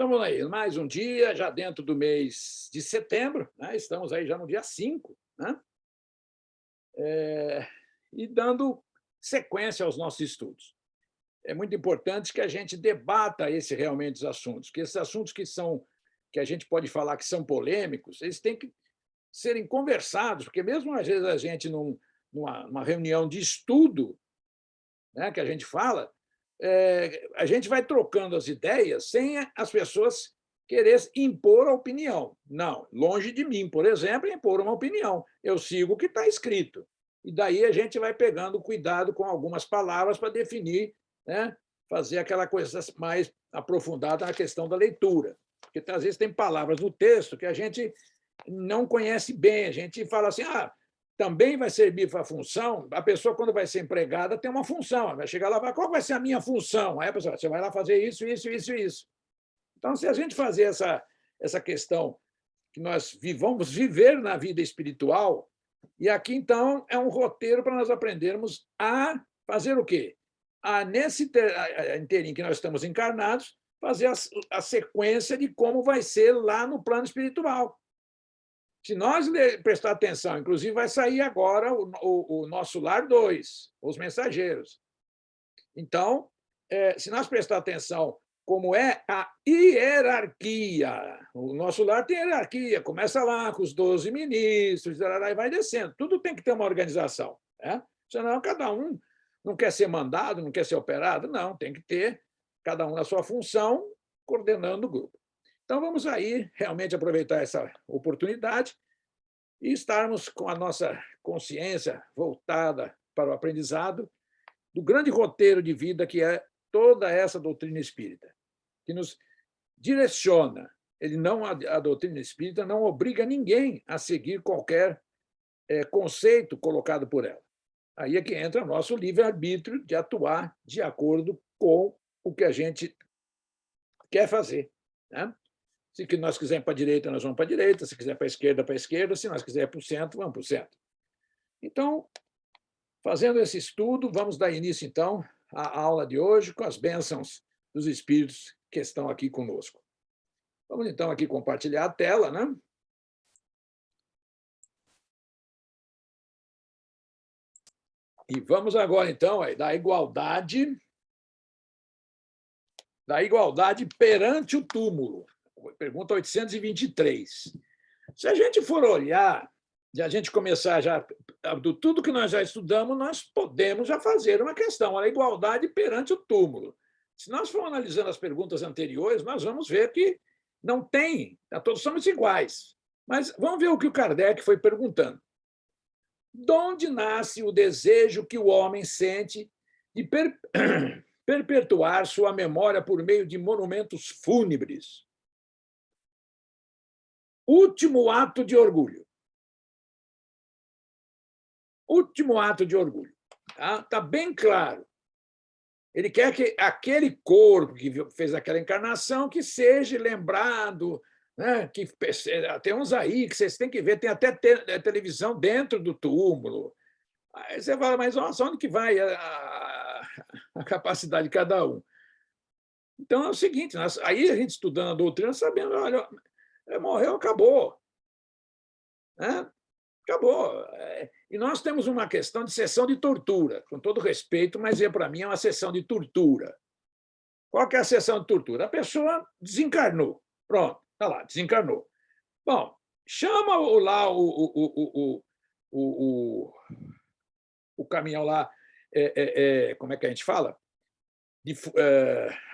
Estamos aí, mais um dia, já dentro do mês de setembro, né? Estamos aí já no dia 5, né? E dando sequência aos nossos estudos. É muito importante que a gente debata realmente os assuntos, que esses assuntos que a gente pode falar que são polêmicos, eles têm que serem conversados, porque mesmo às vezes a gente numa reunião de estudo, né, que a gente fala, a gente vai trocando as ideias sem as pessoas querer impor a opinião. Não, longe de mim, por exemplo, impor uma opinião. Eu sigo o que está escrito. E daí a gente vai pegando cuidado com algumas palavras para definir, né, fazer aquela coisa mais aprofundada na questão da leitura. Porque às vezes tem palavras no texto que a gente não conhece bem, a gente fala assim, também vai servir para a função, a pessoa, quando vai ser empregada, tem uma função, vai chegar lá e falar, qual vai ser a minha função? Aí a pessoa, você vai lá fazer isso, isso, isso, isso. Então, se a gente fazer essa questão que nós vamos viver na vida espiritual, e aqui, então, é um roteiro para nós aprendermos a fazer o quê? Nesse inteirinho que nós estamos encarnados, fazer a sequência de como vai ser lá no plano espiritual. Se nós prestar atenção, inclusive vai sair agora o Nosso Lar 2, Os Mensageiros. Então, se nós prestar atenção como é a hierarquia, o Nosso Lar tem hierarquia, começa lá com os 12 ministros, e vai descendo. Tudo tem que ter uma organização. Né? Senão, cada um não quer ser mandado, não quer ser operado. Não, tem que ter cada um na sua função, coordenando o grupo. Então, vamos aí realmente aproveitar essa oportunidade e estarmos com a nossa consciência voltada para o aprendizado do grande roteiro de vida que é toda essa doutrina espírita, que nos direciona. A doutrina espírita não obriga ninguém a seguir qualquer conceito colocado por ela. Aí é que entra o nosso livre-arbítrio de atuar de acordo com o que a gente quer fazer. Né? Se nós quisermos para a direita, nós vamos para a direita. Se quiser para a esquerda. Se nós quisermos para o centro, vamos para o centro. Então, fazendo esse estudo, vamos dar início, então, à aula de hoje, com as bênçãos dos espíritos que estão aqui conosco. Vamos, então, aqui compartilhar a tela, né? E vamos agora, então, da igualdade perante o túmulo. Pergunta 823. Se a gente for olhar, e a gente começar já, do tudo que nós já estudamos, nós podemos já fazer uma questão, a igualdade perante o túmulo. Se nós formos analisando as perguntas anteriores, nós vamos ver que não tem, todos somos iguais. Mas vamos ver o que o Kardec foi perguntando. De onde nasce o desejo que o homem sente de perpetuar sua memória por meio de monumentos fúnebres? Último ato de orgulho. Último ato de orgulho. Tá bem claro. Ele quer que aquele corpo que fez aquela encarnação que seja lembrado, né? Que tem uns aí que vocês têm que ver, tem até televisão dentro do túmulo. Aí você fala, mas nossa, onde que vai a capacidade de cada um? Então é o seguinte, aí a gente estudando a doutrina, sabendo, olha, morreu, acabou. Né? Acabou. E nós temos uma questão de sessão de tortura, com todo respeito, mas para mim é uma sessão de tortura. Qual que é a sessão de tortura? A pessoa desencarnou. Pronto, está lá, desencarnou. Bom, chama lá o caminhão lá, como é que a gente fala?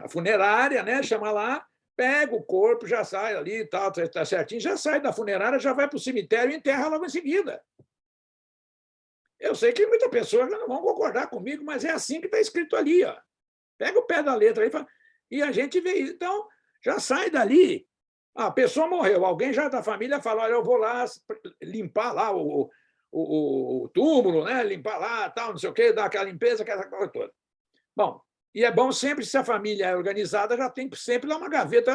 A funerária, né? Chama lá, pega o corpo, já sai ali, tá certinho, já sai da funerária, já vai para o cemitério e enterra logo em seguida. Eu sei que muitas pessoas não vão concordar comigo, mas é assim que está escrito ali. Ó. Pega o pé da letra aí e a gente vê isso. Então, já sai dali. A pessoa morreu, alguém já da família fala, olha, eu vou lá limpar lá o túmulo, né? Limpar lá, tal, não sei o quê, dar aquela limpeza, aquela coisa toda. Bom, e é bom sempre, se a família é organizada, já tem sempre lá uma gaveta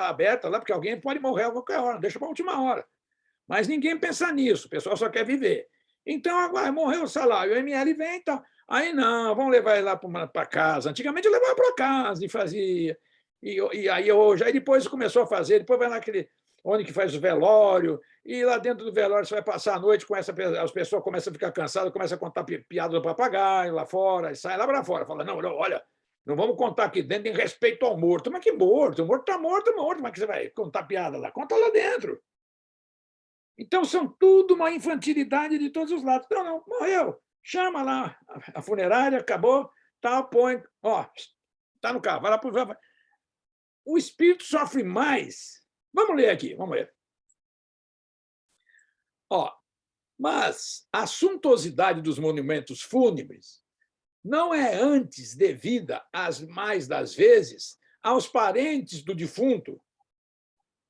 aberta, lá, porque alguém pode morrer a qualquer hora, deixa para a última hora. Mas ninguém pensa nisso, o pessoal só quer viver. Então, agora morreu o salário, o ML vem, então, aí não, vamos levar ele lá para casa. Antigamente eu levava para casa e fazia. E aí hoje, aí depois começou a fazer, depois vai naquele onde que faz o velório, e lá dentro do velório você vai passar a noite, as pessoas começam a ficar cansadas, começam a contar piada do papagaio lá fora, e sai lá para fora, fala, não, não, olha, não vamos contar aqui dentro em respeito ao morto. Mas que morto? O morto está morto, morto. Como é que você vai contar piada lá? Conta lá dentro. Então, são tudo uma infantilidade de todos os lados. Não, não, morreu. Chama lá a funerária, acabou, tal, põe, ó, está no carro, vai lá para. O espírito sofre mais. Vamos ler aqui, vamos ler. Ó, mas a suntuosidade dos monumentos fúnebres não é antes devida, as mais das vezes, aos parentes do defunto,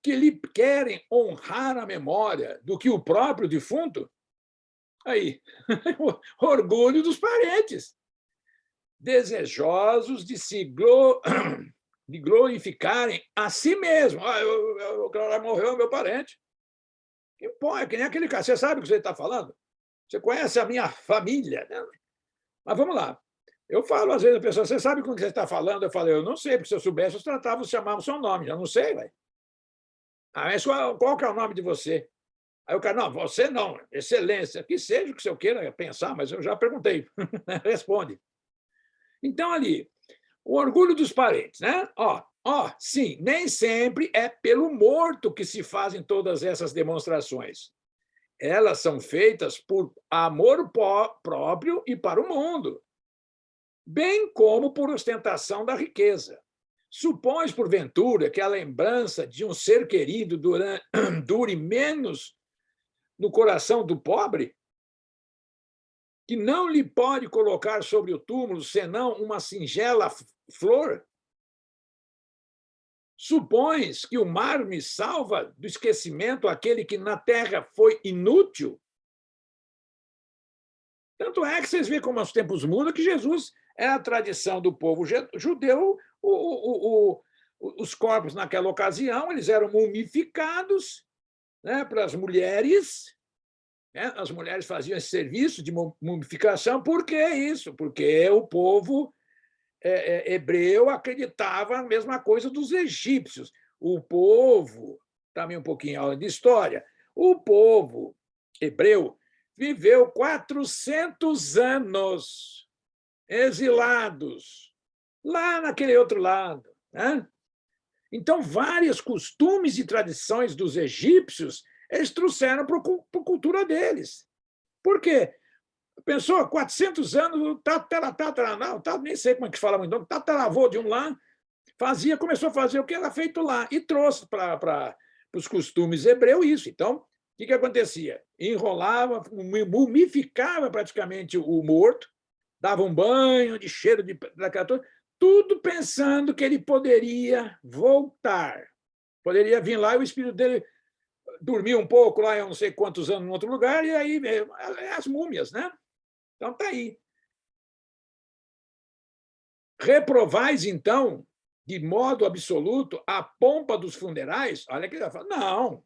que lhe querem honrar a memória do que o próprio defunto? Aí, orgulho dos parentes, desejosos de de glorificarem a si mesmo. O cara morreu, é meu parente. É que nem aquele cara. Você sabe o que você está falando? Você conhece a minha família, né? Mas vamos lá. Eu falo, às vezes, a pessoa, você sabe com o que você está falando? Eu falo, eu não sei, porque se eu soubesse, eu tratava, chamava o seu nome. Eu não sei, velho. Ah, mas qual que é o nome de você? Aí o cara, não, você não, excelência, que seja o que você queira pensar, mas eu já perguntei. Responde. Então, ali, o orgulho dos parentes, né? Sim, nem sempre é pelo morto que se fazem todas essas demonstrações. Elas são feitas por amor próprio e para o mundo, bem como por ostentação da riqueza. Supões, porventura, que a lembrança de um ser querido dure menos no coração do pobre, que não lhe pode colocar sobre o túmulo senão uma singela flor? Supões que o mar me salva do esquecimento aquele que na terra foi inútil? Tanto é que vocês veem como os tempos mudam, que Jesus é a tradição do povo judeu. Os corpos, naquela ocasião, eles eram mumificados, né, para as mulheres. Né? As mulheres faziam esse serviço de mumificação. Por que isso? Porque o povo hebreu acreditava a mesma coisa dos egípcios. O povo, também um pouquinho aula de história, o povo hebreu viveu 400 anos exilados, lá naquele outro lado. Né? Então, vários costumes e tradições dos egípcios eles trouxeram para a cultura deles. Por quê? Pensou, 400 anos, nem sei como é que fala muito nome, tataravô de um lá, começou a fazer o que era feito lá e trouxe para os costumes hebreus isso. Então, o que acontecia? Enrolava, mumificava praticamente o morto, dava um banho de cheiro daquela coisa, tudo pensando que ele poderia voltar. Poderia vir lá e o espírito dele dormir um pouco lá, eu não sei quantos anos, em outro lugar, e aí as múmias, né? Então, está aí. Reprovais, então, de modo absoluto, a pompa dos funerais? Olha que ele fala, não.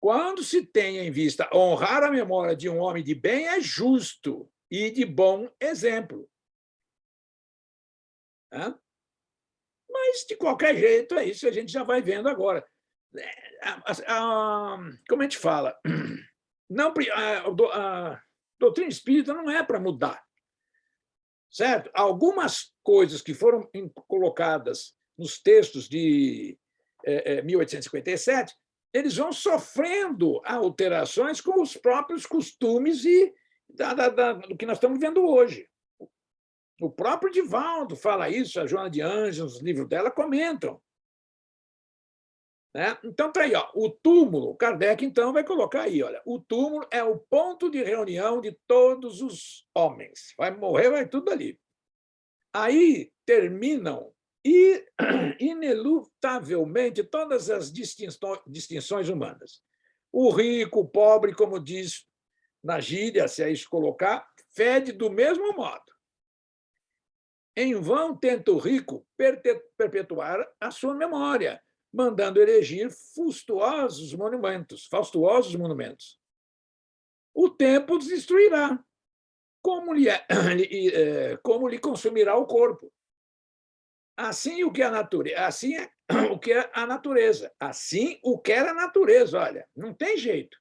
Quando se tem em vista honrar a memória de um homem de bem, é justo e de bom exemplo. Mas, de qualquer jeito, é isso que a gente já vai vendo agora. Como a gente fala, não, a doutrina espírita não é para mudar. Certo? Algumas coisas que foram colocadas nos textos de 1857, eles vão sofrendo alterações com os próprios costumes e do que nós estamos vendo hoje. O próprio Divaldo fala isso, a Joana de Anjos, nos livros dela, comentam. Né? Então, está aí, ó, o túmulo. Kardec, então, vai colocar aí, olha, o túmulo é o ponto de reunião de todos os homens. Vai morrer, vai tudo ali. Aí terminam inelutavelmente todas as distinções humanas. O rico, o pobre, como diz na gíria, se é isso colocar, fede do mesmo modo. Em vão tenta o rico perpetuar a sua memória, mandando erigir fastuosos monumentos. O tempo os destruirá, como lhe consumirá o corpo. Assim o que é a natureza, assim é o que é a natureza. Assim o que era a natureza, olha, não tem jeito.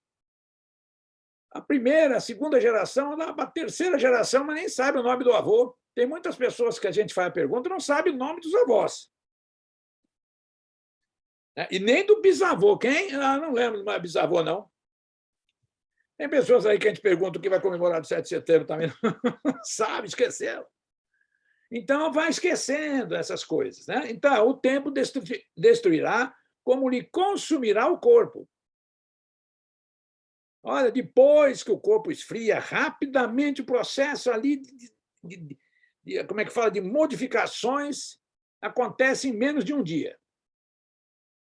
A primeira, a segunda geração, a terceira geração, mas nem sabe o nome do avô. Tem muitas pessoas que a gente faz a pergunta e não sabe o nome dos avós. Né? E nem do bisavô. Quem? Ah, não lembro mais bisavô, não. Tem pessoas aí que a gente pergunta o que vai comemorar do 7 de setembro também, não sabe, esqueceu. Então, vai esquecendo essas coisas. Né? Então, o tempo destruirá como lhe consumirá o corpo. Olha, depois que o corpo esfria, rapidamente o processo ali como é que fala, de modificações acontece em menos de um dia.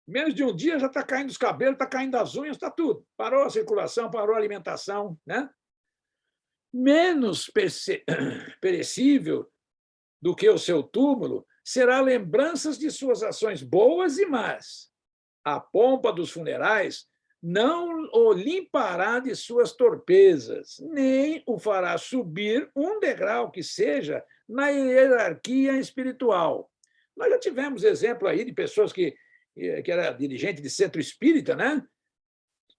Menos de um dia já está caindo os cabelos, está caindo as unhas, está tudo. Parou a circulação, parou a alimentação. Né? Menos perecível do que o seu túmulo será lembranças de suas ações boas e más. A pompa dos funerais não o limpará de suas torpezas, nem o fará subir um degrau que seja na hierarquia espiritual. Nós já tivemos exemplo aí de pessoas que era dirigente de centro espírita, né?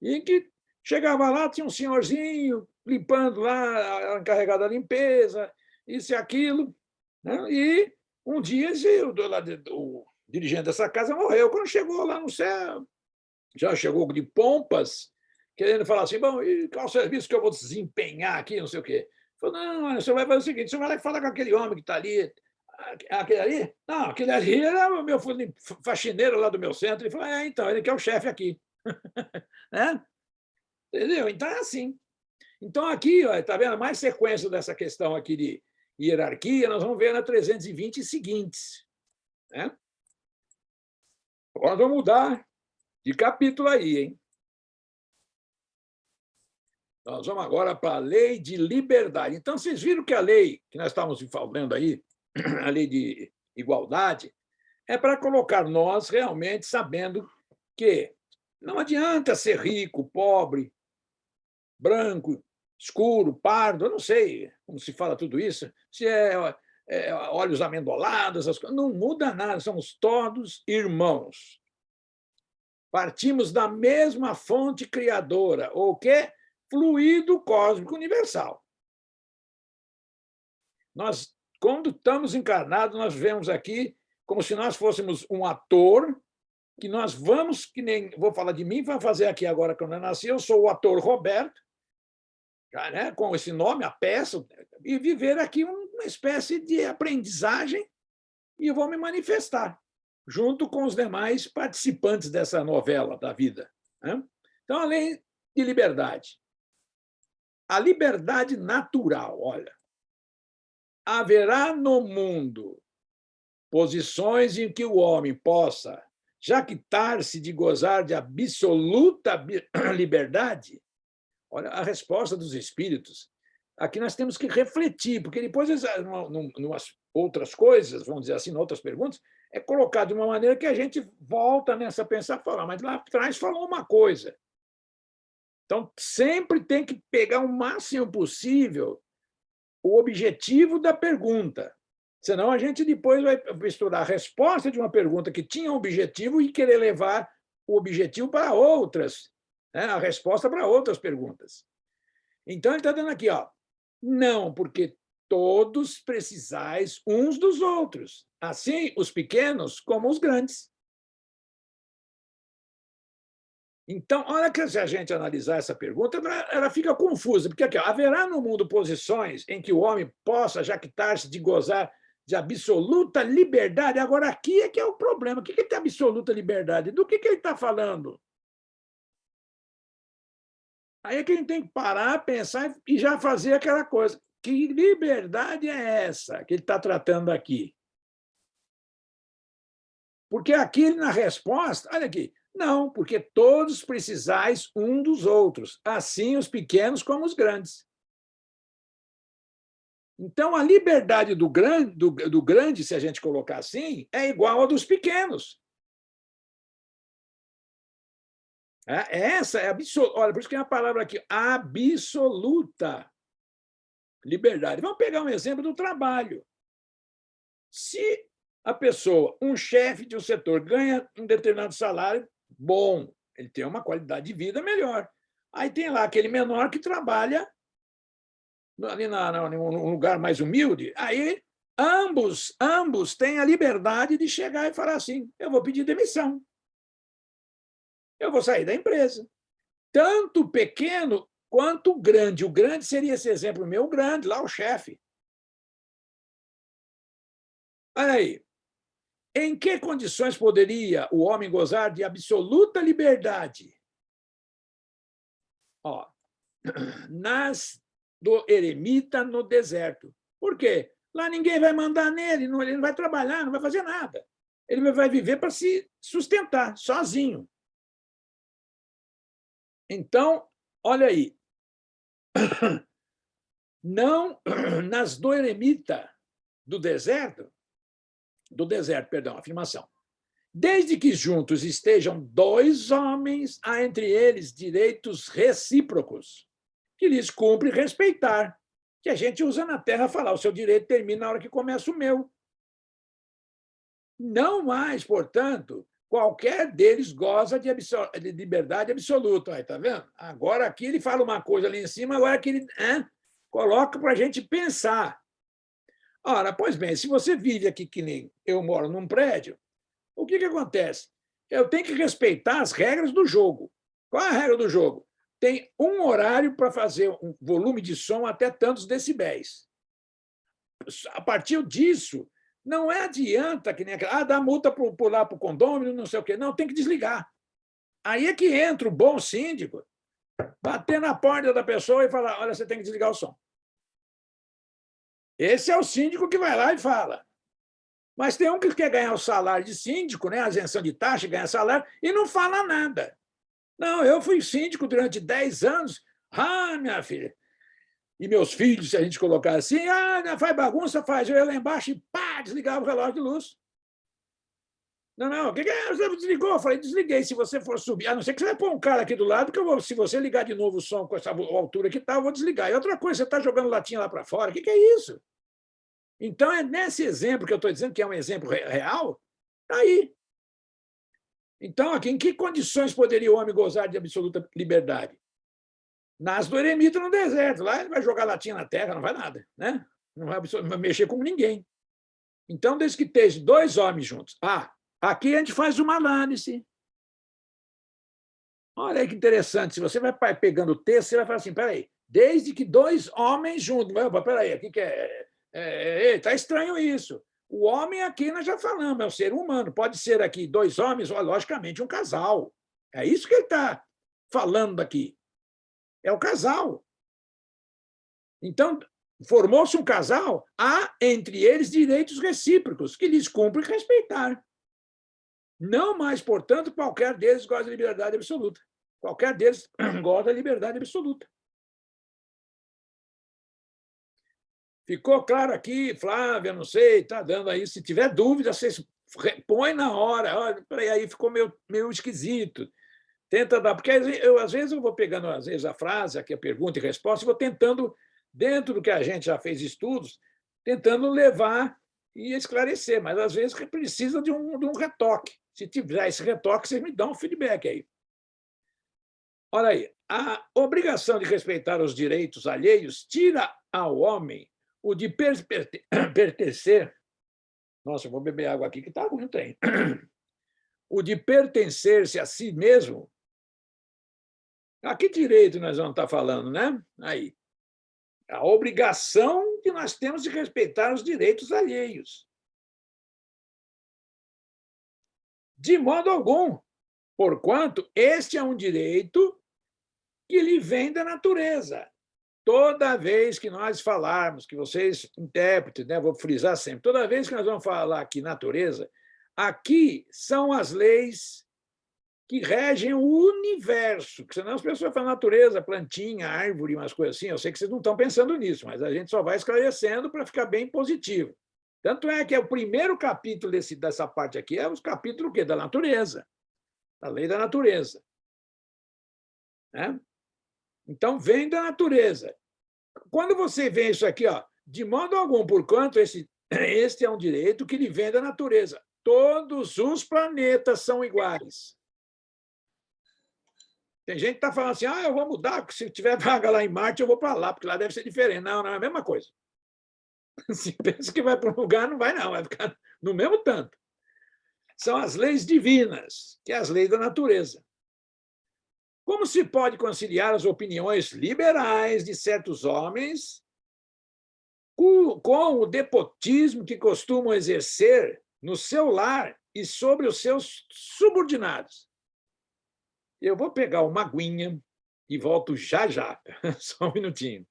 E que chegava lá, tinha um senhorzinho limpando lá, encarregado da limpeza, isso e aquilo, né? E um dia o dirigente dessa casa morreu. Quando chegou lá no céu, já chegou de pompas, querendo falar assim, bom, e qual o serviço que eu vou desempenhar aqui, não sei o quê. Falou, não, olha, você vai fazer o seguinte, você vai lá e falar com aquele homem que está ali. Aquele ali? Não, aquele ali era o meu faxineiro lá do meu centro. Ele falou, então, ele que é o chefe aqui. Né? Entendeu? Então é assim. Então, aqui, está vendo mais sequência dessa questão aqui de hierarquia, nós vamos ver na 320 seguintes. Né? Agora vamos mudar de capítulo aí, hein? Nós vamos agora para a lei de liberdade. Então, vocês viram que a lei que nós estávamos falando aí, a lei de igualdade, é para colocar nós realmente sabendo que não adianta ser rico, pobre, branco, escuro, pardo, eu não sei como se fala tudo isso, se é olhos amendolados, essas coisas, não muda nada, somos todos irmãos. Partimos da mesma fonte criadora, ou o quê? Fluido cósmico universal. Nós, quando estamos encarnados, nós vemos aqui como se nós fôssemos um ator, que nós vamos, que nem vou falar de mim, vou fazer aqui agora quando eu nasci, eu sou o ator Roberto, já, né, com esse nome, a peça, e viver aqui uma espécie de aprendizagem e vou me manifestar, junto com os demais participantes dessa novela da vida. Né? Então, além de liberdade, a liberdade natural, olha, haverá no mundo posições em que o homem possa jactar-se de gozar de absoluta liberdade? Olha a resposta dos espíritos. Aqui nós temos que refletir, porque depois, em outras coisas, vamos dizer assim, em outras perguntas, é colocado de uma maneira que a gente volta nessa pensar, falar, mas lá atrás falou uma coisa. Então, sempre tem que pegar o máximo possível o objetivo da pergunta. Senão, a gente depois vai misturar a resposta de uma pergunta que tinha um objetivo e querer levar o objetivo para outras, né? A resposta para outras perguntas. Então, ele está dando aqui, ó, não, porque todos precisais uns dos outros, assim os pequenos como os grandes. Então, olha que se a gente analisar essa pergunta, ela fica confusa, porque aqui, ó, haverá no mundo posições em que o homem possa jactar-se de gozar de absoluta liberdade. Agora, aqui é que é o problema. O que é ter absoluta liberdade? Do que ele está falando? Aí é que a gente tem que parar, pensar e já fazer aquela coisa. Que liberdade é essa que ele está tratando aqui? Porque aqui, na resposta, olha aqui, não, porque todos precisais um dos outros, assim os pequenos como os grandes. Então, a liberdade do grande, se a gente colocar assim, é igual a dos pequenos. Essa é absoluta. Olha, por isso que é a palavra aqui, absoluta liberdade. Vamos pegar um exemplo do trabalho. Se A pessoa, um chefe de um setor, ganha um determinado salário, bom, ele tem uma qualidade de vida melhor. Aí tem lá aquele menor que trabalha ali num lugar mais humilde, aí ambos têm a liberdade de chegar e falar assim: eu vou pedir demissão, eu vou sair da empresa. Tanto o pequeno quanto o grande. O grande seria esse exemplo meu, o grande, lá o chefe. Olha aí, em que condições poderia o homem gozar de absoluta liberdade? Ó, nas do eremita no deserto. Por quê? Lá ninguém vai mandar nele, ele não vai trabalhar, não vai fazer nada. Ele vai viver para se sustentar, sozinho. Então, olha aí, não nas do eremita do deserto, perdão, afirmação. Desde que juntos estejam dois homens, há entre eles direitos recíprocos, que lhes cumpre respeitar, que a gente usa na Terra falar, o seu direito termina na hora que começa o meu. Não mais, portanto, qualquer deles goza de liberdade absoluta. Aí, tá vendo? Agora aqui ele fala uma coisa ali em cima, agora que ele coloca para a gente pensar. Ora, pois bem, se você vive aqui que nem eu moro num prédio, o que acontece? Eu tenho que respeitar as regras do jogo. Qual é a regra do jogo? Tem um horário para fazer um volume de som até tantos decibéis. A partir disso, não adianta que nem aquela, dá multa por lá para o condômino, não sei o quê. Não, tem que desligar. Aí é que entra o bom síndico, bater na porta da pessoa e falar: olha, você tem que desligar o som. Esse é o síndico que vai lá e fala. Mas tem um que quer ganhar o salário de síndico, né, a isenção de taxa, ganhar salário, e não fala nada. Não, eu fui síndico durante 10 anos. Ah, minha filha. E meus filhos, se a gente colocar assim, faz bagunça, faz. Eu ia lá embaixo e pá, desligava o relógio de luz. Não, o que é? Você desligou? Eu falei, desliguei. Se você for subir, a não ser que você vai pôr um cara aqui do lado, porque se você ligar de novo o som com essa altura que está, eu vou desligar. E outra coisa, você está jogando latinha lá para fora, o que é isso? Então, é nesse exemplo que eu estou dizendo, que é um exemplo real, está aí. Então, aqui, em que condições poderia o homem gozar de absoluta liberdade? Nas do eremita no deserto. Lá ele vai jogar latinha na terra, não vai nada, né? Não vai mexer com ninguém. Então, desde que esteja dois homens juntos. Aqui a gente faz uma análise. Olha aí que interessante. Se você vai pegando o texto, você vai falar assim: peraí, desde que dois homens juntos. Peraí, aqui que está estranho isso. O homem aqui nós já falamos, é um ser humano. Pode ser aqui dois homens, ou logicamente um casal. É isso que ele está falando aqui. É o casal. Então, formou-se um casal, há entre eles direitos recíprocos, que lhes cumpre respeitar. Não mais, portanto, qualquer deles goza de liberdade absoluta. Qualquer deles goza da liberdade absoluta. Ficou claro aqui, Flávia, não sei, está dando aí. Se tiver dúvida, vocês põe na hora. Olha, aí ficou meio esquisito. Tenta dar, porque às vezes eu vou pegando às vezes a frase, aqui a pergunta e resposta, e vou tentando, dentro do que a gente já fez estudos, tentando levar e esclarecer, mas às vezes precisa de um retoque. Se tiver esse retoque, vocês me dão um feedback aí. Olha aí, a obrigação de respeitar os direitos alheios tira ao homem o de pertencer. Nossa, eu vou beber água aqui que está ruim o trem. O de pertencer-se a si mesmo. A que direito nós vamos estar falando, né? Aí. A obrigação que nós temos de respeitar os direitos alheios. De modo algum, porquanto este é um direito que lhe vem da natureza. Toda vez que nós falarmos, que vocês, intérpretes, né, vou frisar sempre, toda vez que nós vamos falar aqui natureza, aqui são as leis que regem o universo, que senão as pessoas falam natureza, plantinha, árvore, umas coisas assim. Eu sei que vocês não estão pensando nisso, mas a gente só vai esclarecendo para ficar bem positivo. Tanto é que o primeiro capítulo dessa parte aqui é o capítulo da natureza, da lei da natureza. Né? Então, vem da natureza. Quando você vê isso aqui, de modo algum, porquanto Este é um direito que lhe vem da natureza. Todos os planetas são iguais. Tem gente que está falando assim, eu vou mudar, porque se tiver vaga lá em Marte, eu vou para lá, porque lá deve ser diferente. Não, não é a mesma coisa. Se pensa que vai para um lugar, não vai não, vai ficar no mesmo tanto. São as leis divinas, que é as leis da natureza. Como se pode conciliar as opiniões liberais de certos homens com o despotismo que costumam exercer no seu lar e sobre os seus subordinados? Eu vou pegar uma aguinha e volto já já. Só um minutinho.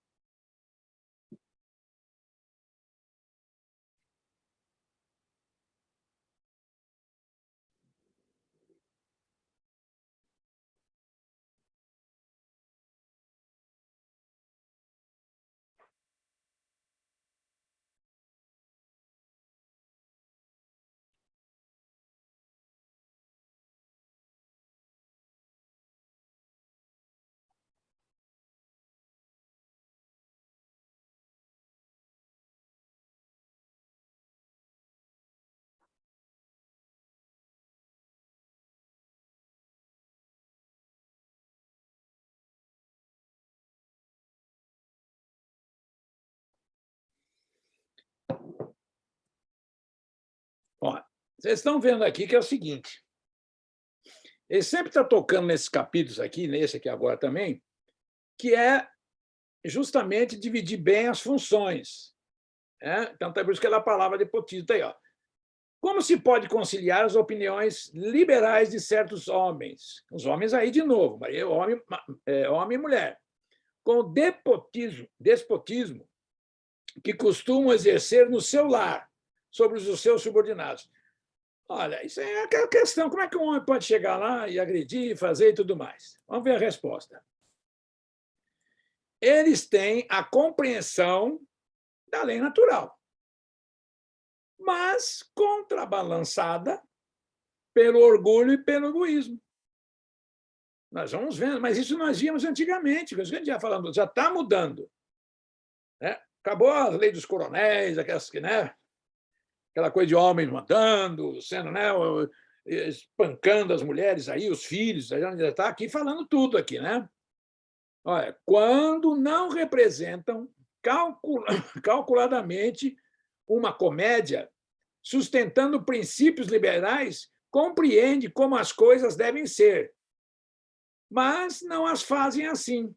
Ó, vocês estão vendo aqui que é o seguinte, ele sempre está tocando nesses capítulos aqui, nesse aqui agora também, que é justamente dividir bem as funções. Né? Então, tá por isso que a palavra despotismo está aí. Ó. Como se pode conciliar as opiniões liberais de certos homens, os homens aí de novo, homem e mulher, com o despotismo que costumam exercer no seu lar sobre os seus subordinados? Olha, isso é aquela questão, como é que um homem pode chegar lá e agredir, fazer e tudo mais? Vamos ver a resposta. Eles têm a compreensão da lei natural, mas contrabalançada pelo orgulho e pelo egoísmo. Nós vamos vendo, mas isso nós víamos antigamente, que a gente já falando, já está mudando. Né? Acabou a lei dos coronéis, aquelas que, né? Aquela coisa de homens mandando, sendo, né? Espancando as mulheres aí, os filhos, a gente já está aqui falando tudo aqui, né? Olha, quando não representam calculadamente uma comédia, sustentando princípios liberais, compreende como as coisas devem ser, mas não as fazem assim.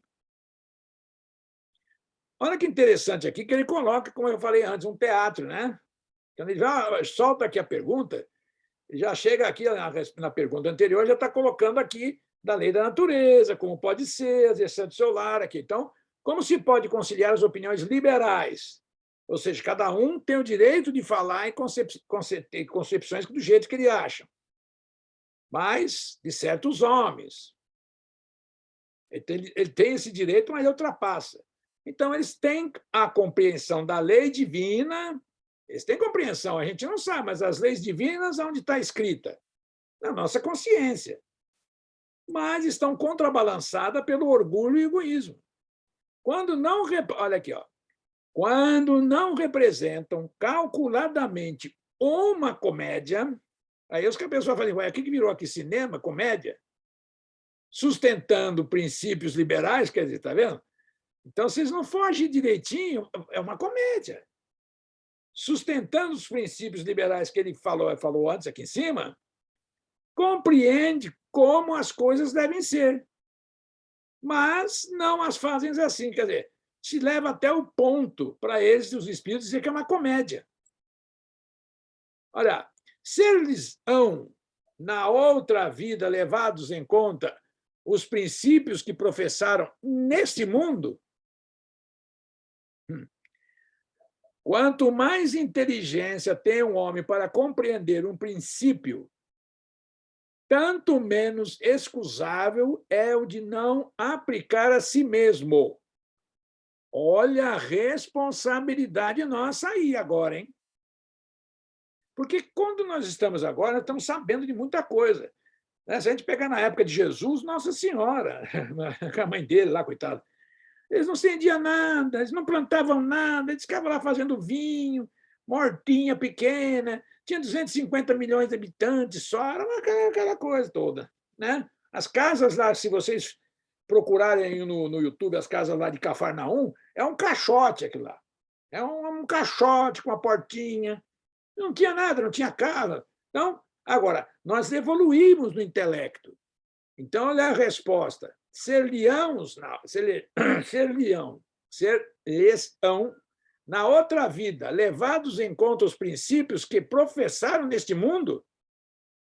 Olha que interessante aqui que ele coloca, como eu falei antes, um teatro, né? Quando ele já solta aqui a pergunta, ele já chega aqui na pergunta anterior, já está colocando aqui da lei da natureza, como pode ser, exercendo seu lar aqui. Então, como se pode conciliar as opiniões liberais? Ou seja, cada um tem o direito de falar em concepções do jeito que ele acha, mas de certos homens. Ele tem esse direito, mas ele ultrapassa. Então, eles têm a compreensão da lei divina, eles têm compreensão, a gente não sabe, mas as leis divinas, onde está escrita? Na nossa consciência. Mas estão contrabalançadas pelo orgulho e egoísmo. Quando não, olha aqui, ó, quando não representam calculadamente uma comédia, aí os que a pessoa fala, ué, o que virou aqui? Cinema, comédia? Sustentando princípios liberais, quer dizer, está vendo? Então, vocês não fogem direitinho, é uma comédia. Sustentando os princípios liberais que ele falou antes aqui em cima, compreende como as coisas devem ser, mas não as fazem assim. Quer dizer, se leva até o ponto para eles, os espíritos, dizer que é uma comédia. Olha, se eles hão, na outra vida, levados em conta os princípios que professaram neste mundo, quanto mais inteligência tem um homem para compreender um princípio, tanto menos excusável é o de não aplicar a si mesmo. Olha a responsabilidade nossa aí agora, hein? Porque quando nós estamos agora, nós estamos sabendo de muita coisa. Se a gente pegar na época de Jesus, Nossa Senhora, a mãe dele lá, coitada, eles não entendiam nada, eles não plantavam nada, eles ficavam lá fazendo vinho, mortinha, pequena, tinha 250 milhões de habitantes só, era aquela coisa toda. Né? As casas lá, se vocês procurarem no YouTube as casas lá de Cafarnaum, é um caixote aquilo lá. É um caixote com uma portinha. Não tinha nada, não tinha casa. Então, agora, nós evoluímos no intelecto. Então, olha a resposta. Ser-lhes-ão na outra vida, levados em conta os princípios que professaram neste mundo,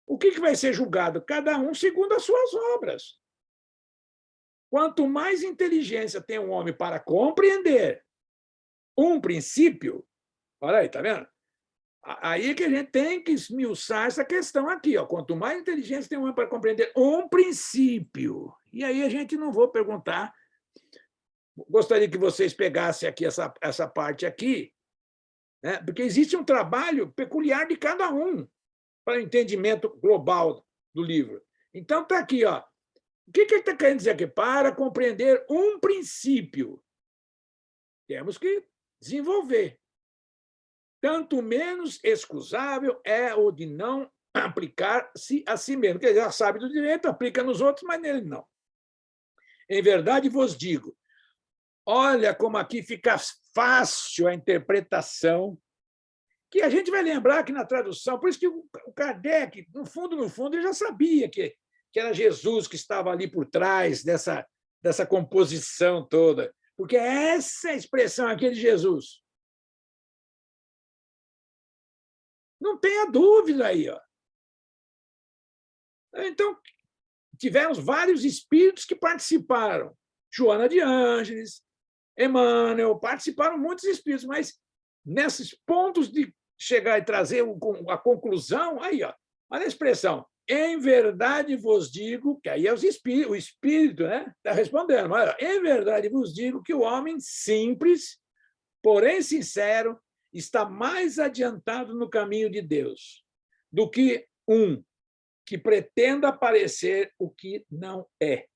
o que vai ser julgado? Cada um segundo as suas obras. Quanto mais inteligência tem um homem para compreender um princípio, olha aí, está vendo? Aí que a gente tem que esmiuçar essa questão aqui. Ó. Quanto mais inteligência tem um homem para compreender um princípio. E aí a gente não vou perguntar. Gostaria que vocês pegassem aqui essa parte aqui, né? Porque existe um trabalho peculiar de cada um para o entendimento global do livro. Então, está aqui. Ó. O que ele está querendo dizer aqui? Para compreender um princípio, temos que desenvolver. Tanto menos excusável é o de não aplicar-se a si mesmo. Porque ele já sabe do direito, aplica nos outros, mas nele não. Em verdade vos digo, olha como aqui fica fácil a interpretação, que a gente vai lembrar que na tradução, por isso que o Kardec, no fundo, ele já sabia que era Jesus que estava ali por trás dessa composição toda, porque essa expressão aqui de Jesus. Não tenha dúvida aí. Ó. Então, tivemos vários espíritos que participaram. Joana de Ângeles, Emmanuel, participaram muitos espíritos, mas nesses pontos de chegar e trazer a conclusão, aí, ó, olha a expressão, em verdade vos digo, que aí é o espírito, né? Está respondendo, mas, em verdade vos digo que o homem simples, porém sincero, está mais adiantado no caminho de Deus do que um que pretenda parecer o que não é.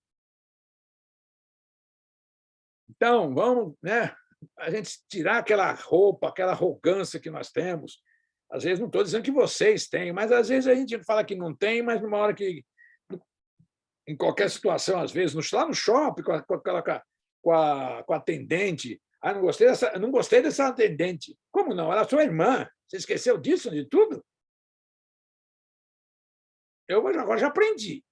Então, vamos, né, a gente tirar aquela roupa, aquela arrogância que nós temos. Às vezes, não estou dizendo que vocês têm, mas às vezes a gente fala que não tem, mas numa hora que, em qualquer situação, às vezes, lá no shopping, com a atendente, não gostei dessa atendente. Como não? Ela é sua irmã. Você esqueceu disso, de tudo? Eu agora já aprendi.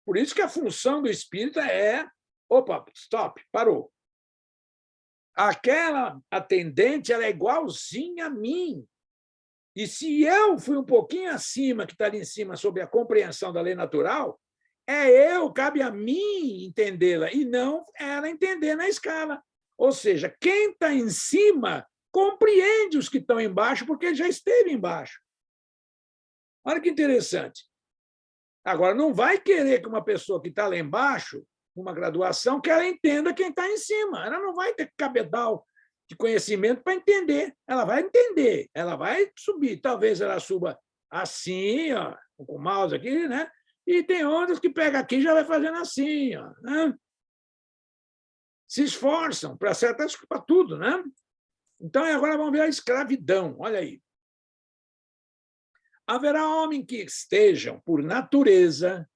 Por isso que a função do espírita é... Opa, stop, parou. Aquela atendente ela é igualzinha a mim. E se eu fui um pouquinho acima, que está ali em cima, sobre a compreensão da lei natural, cabe a mim entendê-la, e não ela entender na escala. Ou seja, quem está em cima compreende os que estão embaixo, porque já esteve embaixo. Olha que interessante. Agora, não vai querer que uma pessoa que está lá embaixo, uma graduação, que ela entenda quem está em cima. Ela não vai ter cabedal de conhecimento para entender. Ela vai entender, ela vai subir. Talvez ela suba assim, ó, com o mouse aqui, né? E tem outras que pega aqui e já vai fazendo assim, ó, né? Se esforçam para tudo, né? Então, agora vamos ver a escravidão. Olha aí. Haverá homens que estejam, por natureza,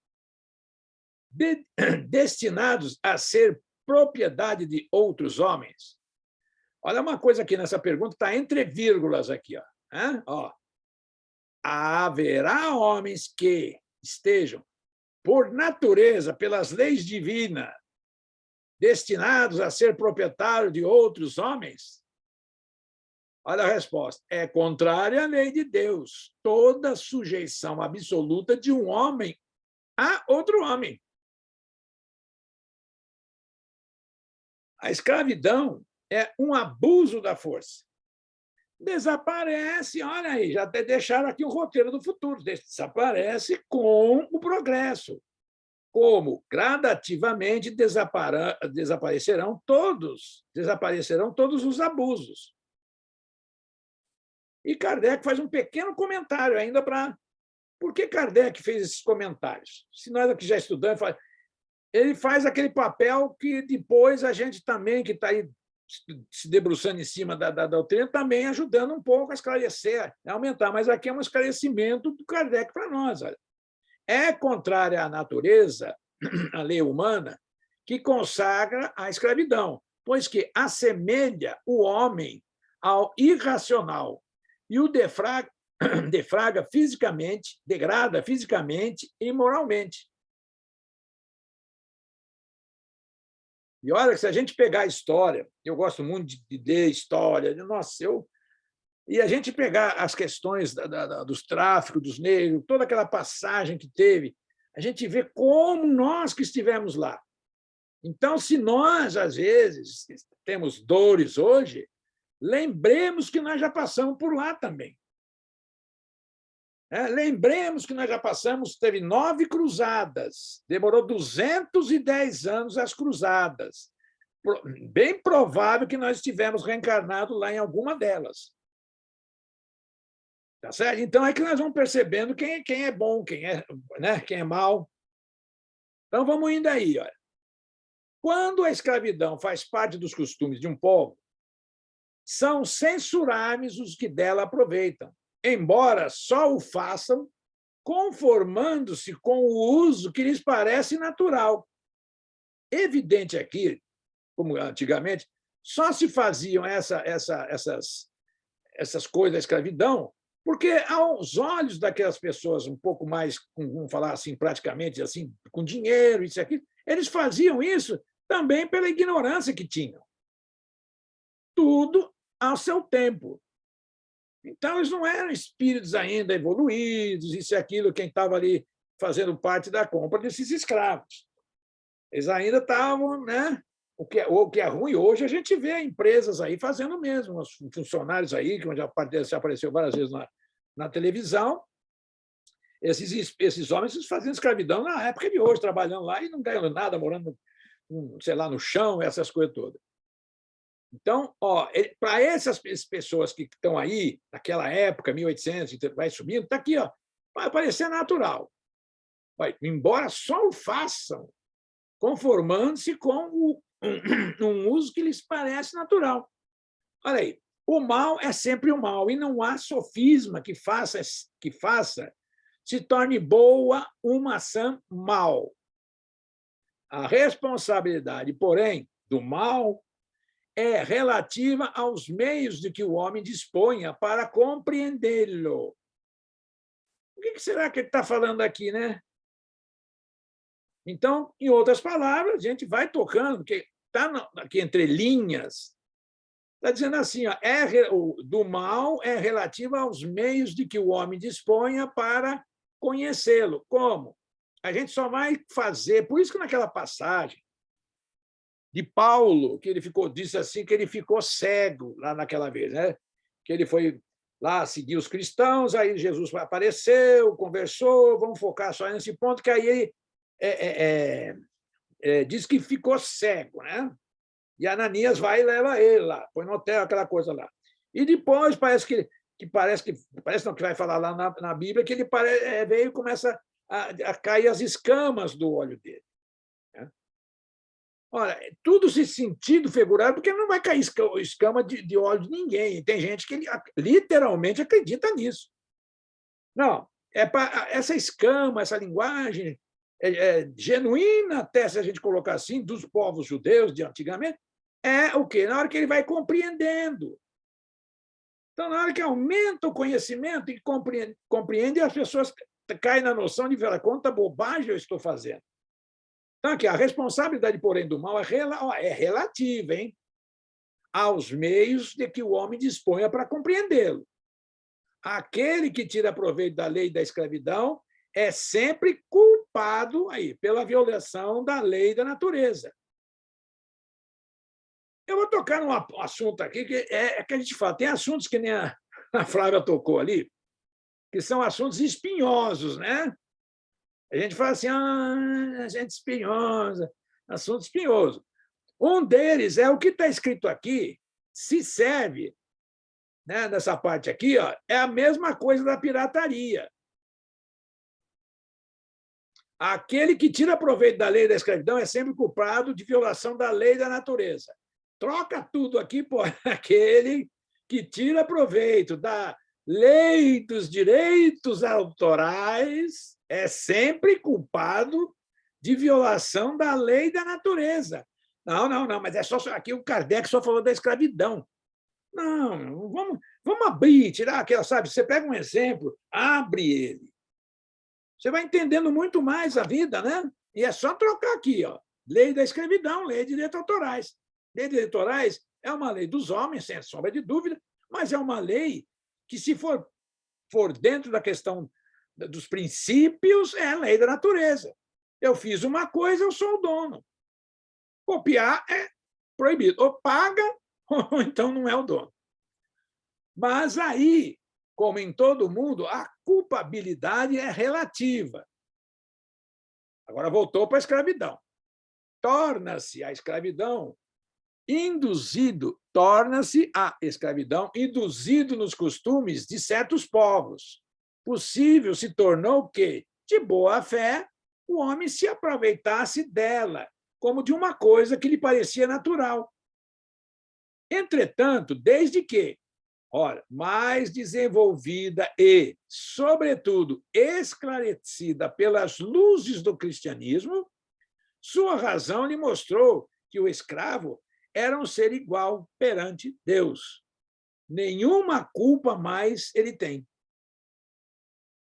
destinados a ser propriedade de outros homens? Olha uma coisa aqui nessa pergunta, está entre vírgulas aqui. Ó. Haverá homens que estejam, por natureza, pelas leis divinas, destinados a ser proprietário de outros homens? Olha a resposta. É contrária à lei de Deus. Toda sujeição absoluta de um homem a outro homem. A escravidão é um abuso da força. Desaparece, olha aí, já até deixaram aqui o roteiro do futuro, desaparece com o progresso. Como gradativamente desaparecerão todos os abusos. E Kardec faz um pequeno comentário ainda para... Por que Kardec fez esses comentários? Se nós aqui já estudamos, ele faz aquele papel que depois a gente também, que está aí se debruçando em cima da doutrina, também ajudando um pouco a esclarecer, a aumentar. Mas aqui é um esclarecimento do Kardec para nós. Olha. É contrária à natureza, à lei humana, que consagra a escravidão, pois que assemelha o homem ao irracional e o defraga fisicamente, degrada fisicamente e moralmente. E olha que se a gente pegar a história, eu gosto muito de ler história, nossa, e a gente pegar as questões dos tráficos, dos negros, toda aquela passagem que teve, a gente vê como nós que estivemos lá. Então, se nós, às vezes, temos dores hoje, lembremos que nós já passamos por lá também. Lembremos que nós já passamos, teve 9 cruzadas, demorou 210 anos as cruzadas. Bem provável que nós estivemos reencarnados lá em alguma delas. Tá certo? Então, é que nós vamos percebendo quem é bom, quem é mal. Então, vamos indo aí. Olha. Quando a escravidão faz parte dos costumes de um povo, são censuráveis os que dela aproveitam, embora só o façam conformando-se com o uso que lhes parece natural. Evidente aqui, como antigamente, só se faziam essas coisas da escravidão porque, aos olhos daquelas pessoas um pouco mais, vamos falar assim, praticamente assim, com dinheiro, isso e aquilo, eles faziam isso também pela ignorância que tinham. Tudo ao seu tempo. Então, eles não eram espíritos ainda evoluídos, isso e aquilo, quem estava ali fazendo parte da compra desses escravos. Eles ainda estavam, né? O que é ruim hoje, a gente vê empresas aí fazendo mesmo, os funcionários aí, que já apareceu várias vezes na televisão, esses homens faziam escravidão na época de hoje, trabalhando lá e não ganhando nada, morando, sei lá, no chão, essas coisas todas. Então, para essas pessoas que estão aí, naquela época, 1800, vai subindo, está aqui, vai parecer natural. Embora só o façam, conformando-se com um uso que lhes parece natural. Olha aí, o mal é sempre o mal, e não há sofisma que faça se torne boa uma ação mal. A responsabilidade, porém, do mal é relativa aos meios de que o homem disponha para compreendê-lo. O que será que ele está falando aqui, né? Então, em outras palavras, a gente vai tocando, porque está aqui entre linhas, está dizendo assim, do mal é relativo aos meios de que o homem disponha para conhecê-lo. Como? A gente só vai fazer, por isso que naquela passagem de Paulo, que ele disse assim, que ele ficou cego lá naquela vez, né? Que ele foi lá seguir os cristãos, aí Jesus apareceu, conversou, vamos focar só nesse ponto, que aí ele diz que ficou cego, né? E Ananias vai e leva ele lá, põe no hotel, aquela coisa lá. E depois parece que vai falar lá na Bíblia, que ele veio e começa a cair as escamas do olho dele. Olha, tudo esse sentido figurado, porque não vai cair escama de olho de ninguém. Tem gente que literalmente acredita nisso. Não, essa escama, essa linguagem genuína, até se a gente colocar assim, dos povos judeus de antigamente, é o quê? Na hora que ele vai compreendendo. Então, na hora que aumenta o conhecimento e compreende, as pessoas caem na noção de ver quanta bobagem eu estou fazendo. Então, aqui, a responsabilidade, porém, do mal é relativa, hein? Aos meios de que o homem disponha para compreendê-lo. Aquele que tira proveito da lei da escravidão é sempre culpado aí, pela violação da lei da natureza. Eu vou tocar num assunto aqui que que a gente fala. Tem assuntos que nem a Flávia tocou ali, que são assuntos espinhosos, né? A gente fala assim, a gente espinhosa, assunto espinhoso. Um deles é o que está escrito aqui, se serve, né, nessa parte aqui, é a mesma coisa da pirataria. Aquele que tira proveito da lei da escravidão é sempre culpado de violação da lei da natureza. troca tudo aqui por aquele que tira proveito da lei dos direitos autorais, é sempre culpado de violação da lei da natureza. Não, não, não, mas é só aqui o Kardec só falou da escravidão. Não, vamos abrir, tirar aquela, sabe? Você pega um exemplo, abre ele. Você vai entendendo muito mais a vida, né? E é só trocar aqui, ó. Lei da escravidão, lei de direitos autorais. Lei de direitos autorais é uma lei dos homens, sem sombra de dúvida, mas é uma lei que, se for dentro da questão dos princípios, é a lei da natureza. Eu fiz uma coisa, eu sou o dono. Copiar é proibido. Ou paga, ou então não é o dono. Mas aí, como em todo mundo, a culpabilidade é relativa. Agora voltou para a escravidão. Torna-se a escravidão induzido nos costumes de certos povos. Possível se tornou que, de boa fé, o homem se aproveitasse dela, como de uma coisa que lhe parecia natural. Entretanto, desde que, mais desenvolvida e, sobretudo, esclarecida pelas luzes do cristianismo, sua razão lhe mostrou que o escravo era um ser igual perante Deus. Nenhuma culpa mais ele tem.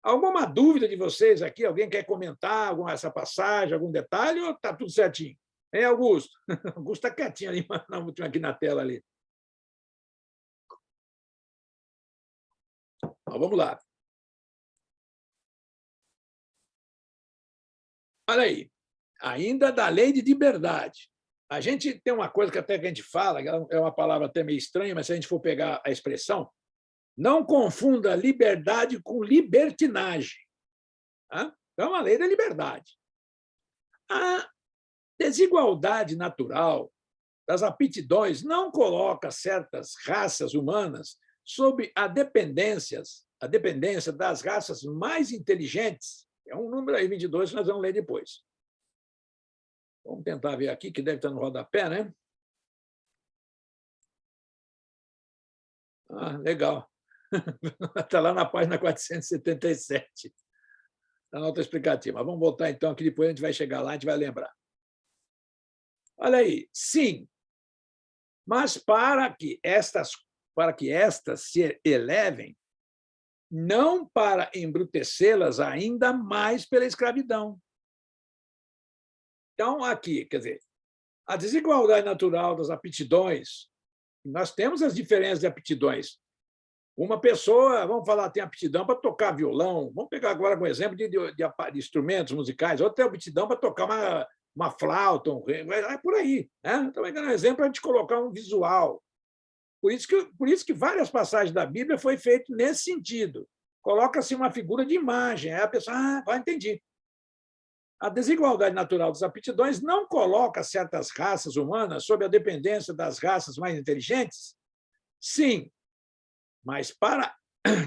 Alguma dúvida de vocês aqui? Alguém quer comentar essa passagem, algum detalhe, ou está tudo certinho? Hein, Augusto? Augusto está quietinho ali, aqui na tela ali. Então, vamos lá. Olha aí, ainda da lei de liberdade. A gente tem uma coisa que até que a gente fala, é uma palavra até meio estranha, mas se a gente for pegar a expressão, não confunda liberdade com libertinagem. É uma lei da liberdade. A desigualdade natural das aptidões não coloca certas raças humanas sob a dependência das raças mais inteligentes. É um número aí, 22, que nós vamos ler depois. Vamos tentar ver aqui, que deve estar no rodapé, né? Legal. Está lá na página 477. Está na nota explicativa. Mas vamos voltar, então, que depois a gente vai chegar lá, a gente vai lembrar. Olha aí. Sim, mas para que estas se elevem, não para embrutecê-las ainda mais pela escravidão. Então, aqui, quer dizer, a desigualdade natural das aptidões, nós temos as diferenças de aptidões. Uma pessoa, vamos falar, tem aptidão para tocar violão, vamos pegar agora um exemplo de instrumentos musicais, outra tem aptidão para tocar uma flauta, é por aí. Né? Então, é um exemplo para a gente colocar um visual. Por isso que várias passagens da Bíblia foi feito nesse sentido. Coloca-se uma figura de imagem, aí a pessoa, entendi. A desigualdade natural das aptidões não coloca certas raças humanas sob a dependência das raças mais inteligentes? Sim, mas para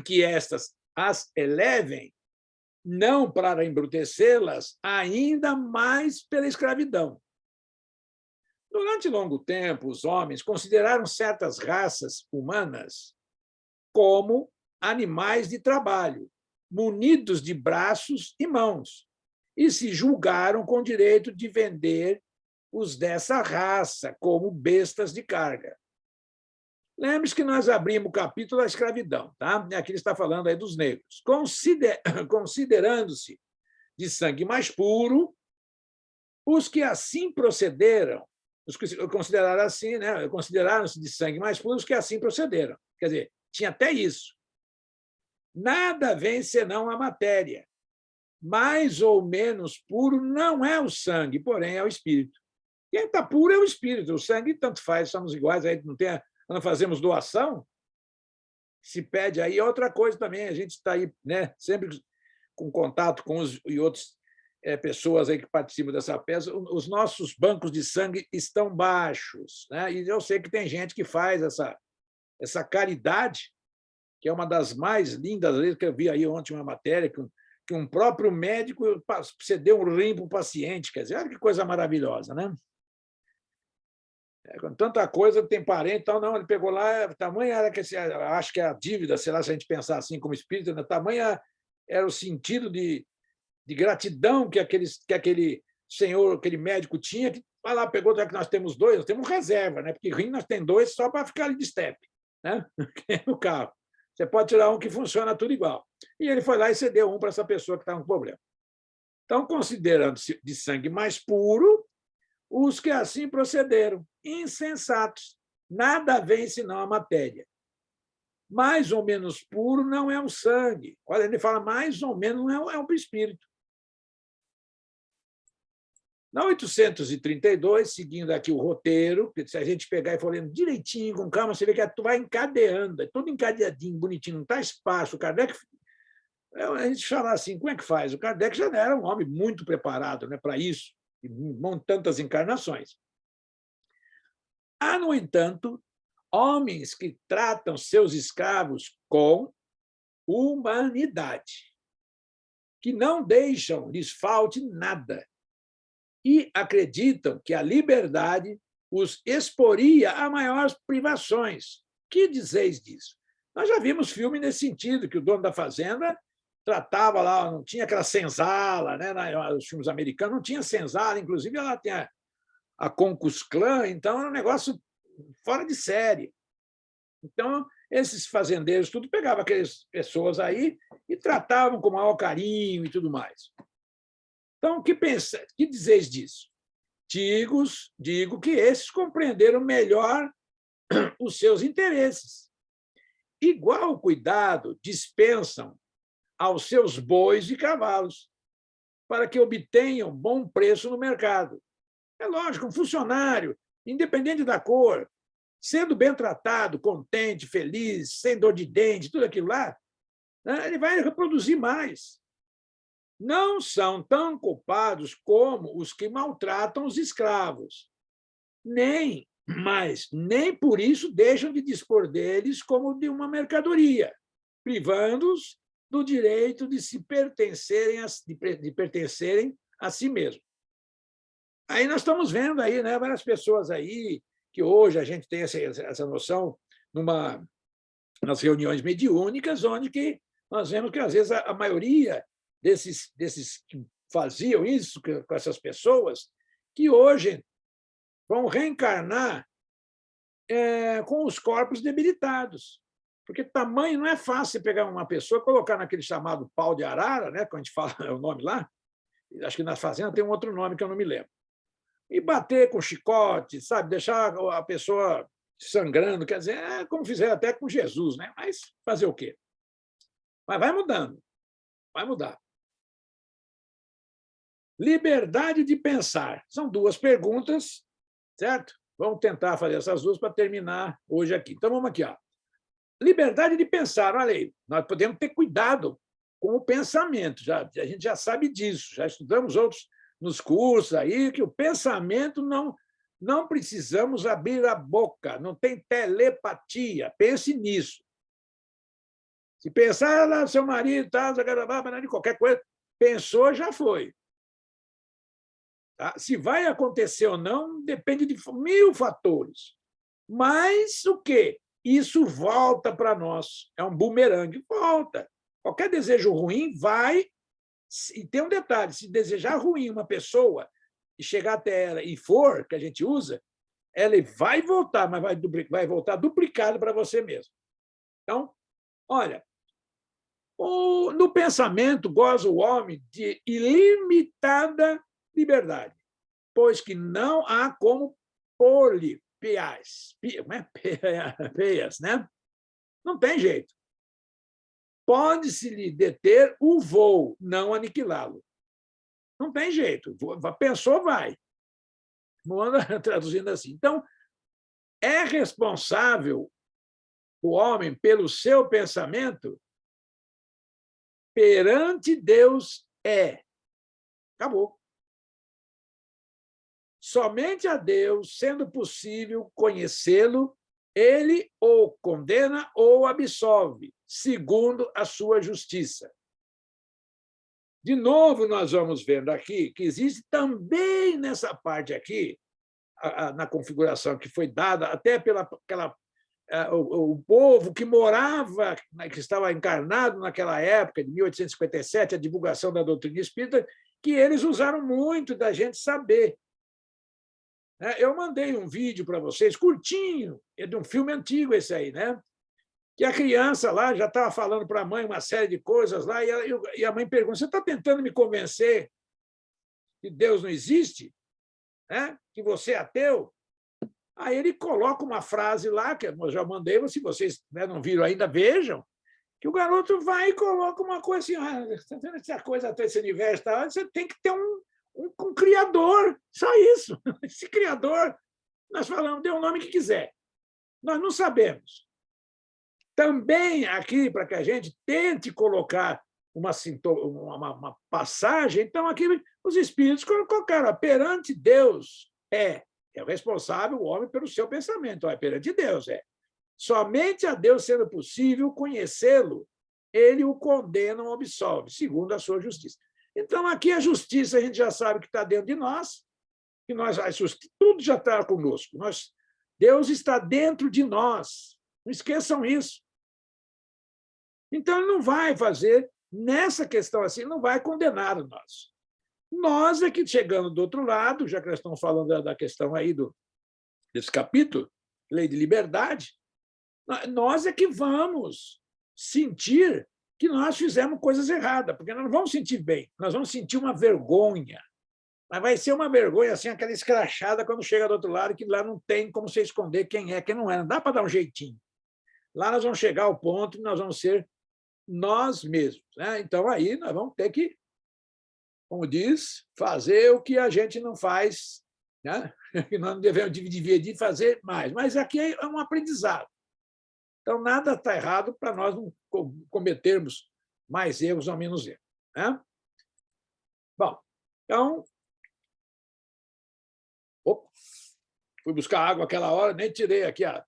que estas as elevem, não para embrutecê-las ainda mais pela escravidão. Durante longo tempo, os homens consideraram certas raças humanas como animais de trabalho, munidos de braços e mãos, e se julgaram com direito de vender os dessa raça como bestas de carga. Lembre-se que nós abrimos o capítulo da escravidão, tá? Aqui ele está falando aí dos negros. Considerando-se de sangue mais puro, os que assim procederam, os que consideraram assim, né? Consideraram-se de sangue mais puro, os que assim procederam. Quer dizer, tinha até isso. Nada vem senão a matéria. Mais ou menos puro não é o sangue, porém é o espírito. Quem está puro é o espírito. O sangue, tanto faz, somos iguais, aí não fazemos doação, se pede aí outra coisa também. A gente está aí, né, sempre com contato com os e outros pessoas aí que participam dessa peça. Os nossos bancos de sangue estão baixos, né? E eu sei que tem gente que faz essa caridade, que é uma das mais lindas vezes que eu vi aí ontem uma matéria que um próprio médico cedeu um rim para o paciente. Quer dizer, olha que coisa maravilhosa, né? Com tanta coisa, tem parente, então, não, ele pegou lá, tamanha era que, acho que a dívida, sei lá, se a gente pensar assim como espírito, né, tamanha era o sentido de gratidão que aquele senhor, aquele médico tinha, que vai lá, pegou, já que nós temos dois, nós temos reserva, né? Porque rim nós temos dois só para ficar ali de step, né? No carro. Você pode tirar um que funciona tudo igual. E ele foi lá e cedeu um para essa pessoa que estava com problema. Então, considerando-se de sangue mais puro, os que assim procederam, insensatos, nada vem senão a matéria. Mais ou menos puro não é o sangue. Olha, ele fala mais ou menos não é o espírito. Na 832, seguindo aqui o roteiro, se a gente pegar e for lendo direitinho, com calma, você vê que tu vai encadeando, é tudo encadeadinho, bonitinho, não está espaço. O Kardec, a gente fala assim, como é que faz? O Kardec já era um homem muito preparado, né, para isso, e tantas encarnações. Há, no entanto, homens que tratam seus escravos com humanidade, que não deixam lhes falte nada, e acreditam que a liberdade os exporia a maiores privações. Que dizeis disso? Nós já vimos filme nesse sentido, que o dono da fazenda tratava lá, não tinha aquela senzala, né? Nos filmes americanos não tinha senzala, inclusive ela tinha a Ku Klux Klan, então era um negócio fora de série. Então, esses fazendeiros tudo pegavam aquelas pessoas aí e tratavam com o maior carinho e tudo mais. Então, que dizeis disso? Digo que esses compreenderam melhor os seus interesses. Igual cuidado dispensam aos seus bois e cavalos, para que obtenham bom preço no mercado. É lógico, um funcionário, independente da cor, sendo bem tratado, contente, feliz, sem dor de dente, tudo aquilo lá, né, ele vai reproduzir mais. Não são tão culpados como os que maltratam os escravos, nem por isso deixam de dispor deles como de uma mercadoria, privando-os do direito de pertencerem a si mesmos. Aí nós estamos vendo aí, né, várias pessoas aí que hoje a gente tem essa noção nas reuniões mediúnicas, onde que nós vemos que às vezes a maioria desses que faziam isso com essas pessoas, que hoje vão reencarnar com os corpos debilitados. Porque tamanho não é fácil pegar uma pessoa, colocar naquele chamado pau de arara, né, quando a gente fala o nome lá, acho que na fazenda tem um outro nome que eu não me lembro, e bater com chicote, sabe, deixar a pessoa sangrando, quer dizer, como fizeram até com Jesus, né? Mas fazer o quê? Mas vai mudando, vai mudar. Liberdade de pensar. São duas perguntas, certo? Vamos tentar fazer essas duas para terminar hoje aqui. Então, vamos aqui. Ó. Liberdade de pensar. Olha aí, nós podemos ter cuidado com o pensamento. A gente já sabe disso, já estudamos outros nos cursos aí, que o pensamento não precisamos abrir a boca, não tem telepatia. Pense nisso. Se pensar lá, seu marido, tá, de qualquer coisa, pensou, já foi. Tá? Se vai acontecer ou não, depende de 1000 fatores. Mas o quê? Isso volta para nós. É um bumerangue, volta. Qualquer desejo ruim vai. E tem um detalhe: se desejar ruim uma pessoa e chegar até ela e for, que a gente usa, ela vai voltar, mas vai voltar duplicado para você mesmo. Então, olha, no pensamento goza o homem de ilimitada liberdade, pois que não há como pôr-lhe peias, né? Não tem jeito. Pode-se-lhe deter o voo, não aniquilá-lo. Não tem jeito. Pensou, vai. Manda traduzindo assim. Então, é responsável o homem pelo seu pensamento perante Deus é. Acabou. Somente a Deus, sendo possível conhecê-lo, ele ou condena ou absolve, segundo a sua justiça. De novo, nós vamos vendo aqui que existe também nessa parte aqui na configuração que foi dada, até o povo que morava, que estava encarnado naquela época, de 1857, a divulgação da doutrina espírita, que eles usaram muito da gente saber. Eu mandei um vídeo para vocês, curtinho, é de um filme antigo esse aí, né? Que a criança lá já estava falando para a mãe uma série de coisas lá, e a mãe pergunta: você está tentando me convencer que Deus não existe? Que você é ateu? Aí ele coloca uma frase lá, que eu já mandei, se vocês não viram ainda, vejam, que o garoto vai e coloca uma coisa assim: essa coisa, esse universo, você tem que ter um criador, só isso. Esse criador, nós falamos, dê o nome que quiser. Nós não sabemos. Também aqui, para que a gente tente colocar uma passagem, então aqui os espíritos colocaram: perante Deus é o responsável, o homem, pelo seu pensamento. Perante Deus é. Somente a Deus sendo possível conhecê-lo, ele o condena ou absolve, segundo a sua justiça. Então, aqui a justiça, a gente já sabe que está dentro de nós, que tudo já está conosco. Deus está dentro de nós. Não esqueçam isso. Então, ele não vai fazer, nessa questão assim, não vai condenar nós. Nós é que, chegando do outro lado, já que nós estamos falando da questão aí desse capítulo, Lei de Liberdade, nós é que vamos sentir que nós fizemos coisas erradas, porque nós não vamos sentir bem, nós vamos sentir uma vergonha. Mas vai ser uma vergonha, assim, aquela escrachada quando chega do outro lado, que lá não tem como você esconder quem é, quem não é. Não dá para dar um jeitinho. Lá nós vamos chegar ao ponto que nós vamos ser nós mesmos. Então, aí nós vamos ter que, como diz, fazer o que a gente não faz, que nós não devemos dividir fazer mais. Mas aqui é um aprendizado. Então, nada está errado para nós não cometermos mais erros ou menos erros. Bom, então... Opa, fui buscar água aquela hora, nem tirei aqui a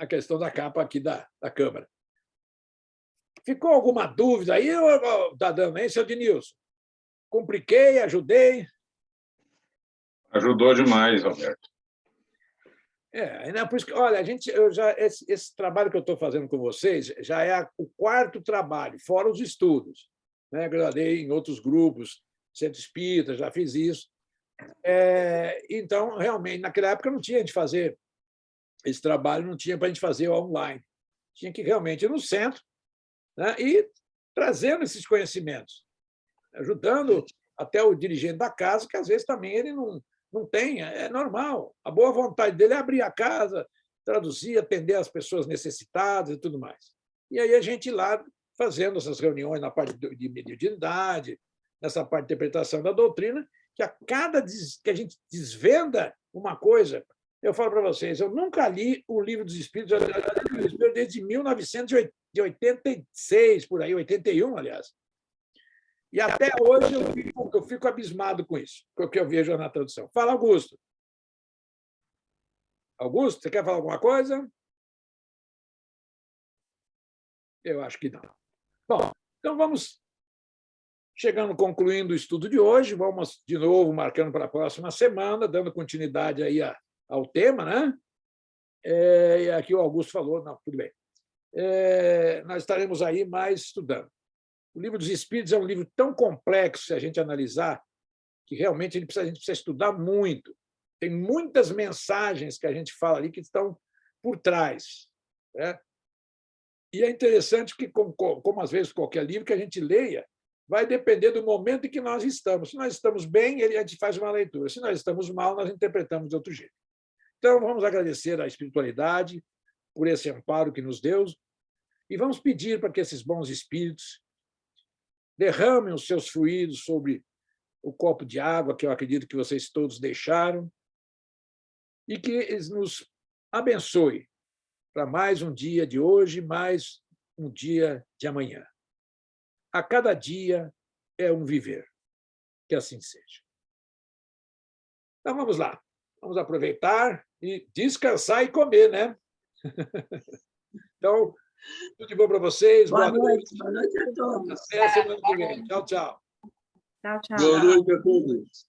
questão da capa aqui da câmera. Ficou alguma dúvida aí, está dando, hein, seu Denilson? Compliquei, ajudei? Ajudou demais, Roberto. Por isso que, olha, esse trabalho que eu estou fazendo com vocês já é o quarto trabalho, fora os estudos. Gradei em outros grupos, Centro Espírita, já fiz isso. Então, realmente, naquela época não tinha de fazer esse trabalho, não tinha para a gente fazer online. Tinha que realmente ir no centro, e trazendo esses conhecimentos, ajudando até o dirigente da casa, que às vezes também ele não tem, é normal. A boa vontade dele é abrir a casa, traduzir, atender as pessoas necessitadas e tudo mais. E aí a gente ir lá fazendo essas reuniões na parte de mediunidade, nessa parte de interpretação da doutrina, que a cada que a gente desvenda uma coisa, eu falo para vocês, eu nunca li o Livro dos Espíritos desde 1986, por aí, 81, aliás. E até hoje eu fico abismado com isso, com o que eu vejo na tradução. Fala, Augusto. Augusto, você quer falar alguma coisa? Eu acho que não. Bom, então vamos concluindo o estudo de hoje, vamos de novo marcando para a próxima semana, dando continuidade aí ao tema, né? E aqui o Augusto falou, não, tudo bem. Nós estaremos aí mais estudando. O Livro dos Espíritos é um livro tão complexo, se a gente analisar, que realmente a gente precisa estudar muito. Tem muitas mensagens que a gente fala ali que estão por trás. E é interessante que, como às vezes qualquer livro que a gente leia, vai depender do momento em que nós estamos. Se nós estamos bem, a gente faz uma leitura. Se nós estamos mal, nós interpretamos de outro jeito. Então, vamos agradecer à espiritualidade por esse amparo que nos deu e vamos pedir para que esses bons espíritos derramem os seus fluidos sobre o copo de água que eu acredito que vocês todos deixaram e que eles nos abençoe para mais um dia de hoje, mais um dia de amanhã. A cada dia é um viver. Que assim seja. Então, vamos lá. Vamos aproveitar e descansar e comer, né? Então, tudo de bom para vocês. Boa noite. Boa noite a todos. Até a semana que vem. Tchau, tchau. Tchau, tchau. Boa noite a todos.